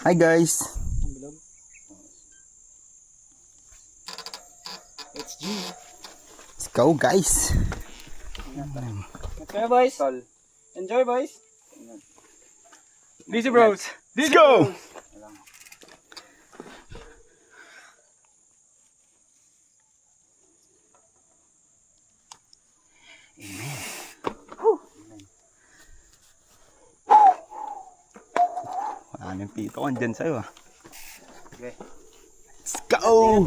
Hi guys. It's G. Let's go guys. Let's go boys. Enjoy boys. Busy bros. Let's go. Wala nang pito ko dyan sa'yo ah. Okay. Let's go!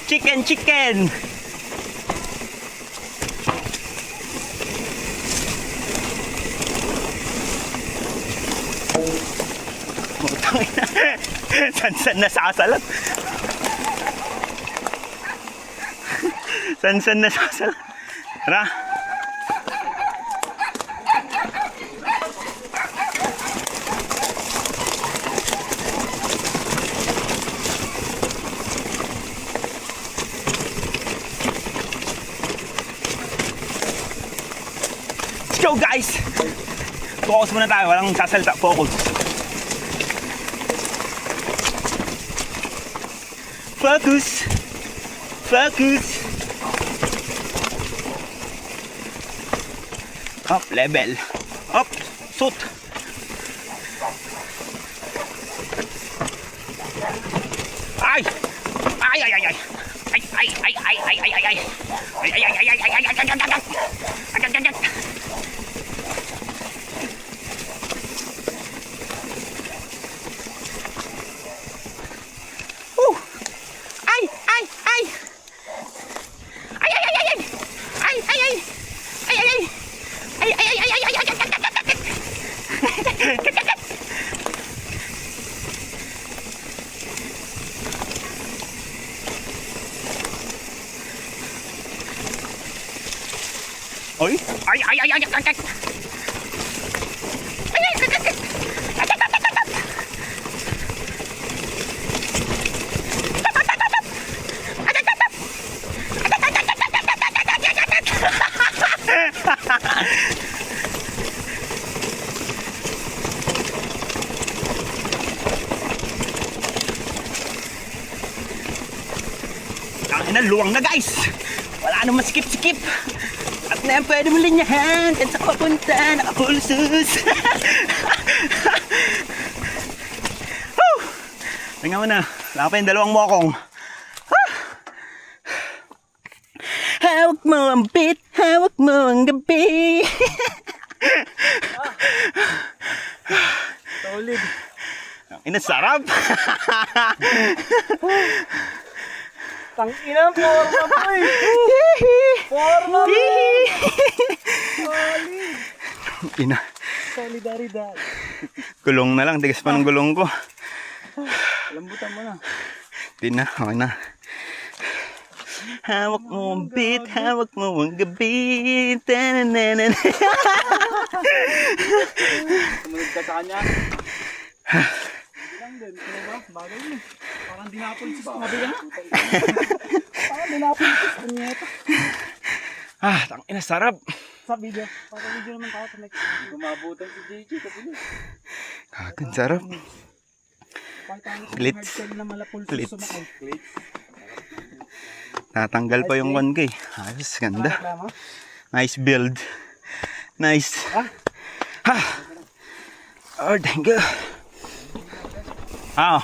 Chicken, chicken! Putang ina. San-san nasasalat. San-san nasasalat. Tara. Let's go guys! Focus muna tayo, walang sasalita, focus. Focus! Focus! Up, level. Up, shoot! Ay! Ay, ay, ay, ay! Ay, ay, ay, ay, ay, ay, ay, ay! Ay, ay, ay, ay, ay, ay, ay, ay, ay, ay, ay, ay, ay, ay. Oi, ay ay ay ay ay ay. Ang ina, luwang na guys. Wala nang maskip-skip. At na yan pwede mo linyahan. Kan sa papunta, nakapulsus. Tingnan mo na. Wala pa yung dalawang mokong. Hawak mo ang beat, hawak mo ang gabi. Solid. Ina, sarap. Tangina, forma boy. Forma boy. Solid. Ina, Solidaridad. gulong na lang. Tigas pa ng gulong ko. Lambutan mo na. Di na, okay na. Hawak mo ang beat, hawak mo ang gabi. Tanananan. Tumunod ka sa kanya. Hindi lang din. Ano ba? Bagay mo. Parang dinapulisis. Mabili na. Parang dinapulisis. Punyeta. Ah, tangina, sarap. Sa video. Parang video naman tayo. Gumabutan si JJ. Kapili. Kagan, sarap. Glitz. Glitz. Tatanggal pa yung one kay. Ayos, ganda. Nice build. Nice. Ha. Oh, thank you. Ah.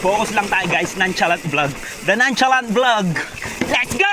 Focus lang tayo guys, nonchalant vlog. The nonchalant vlog. Let's go!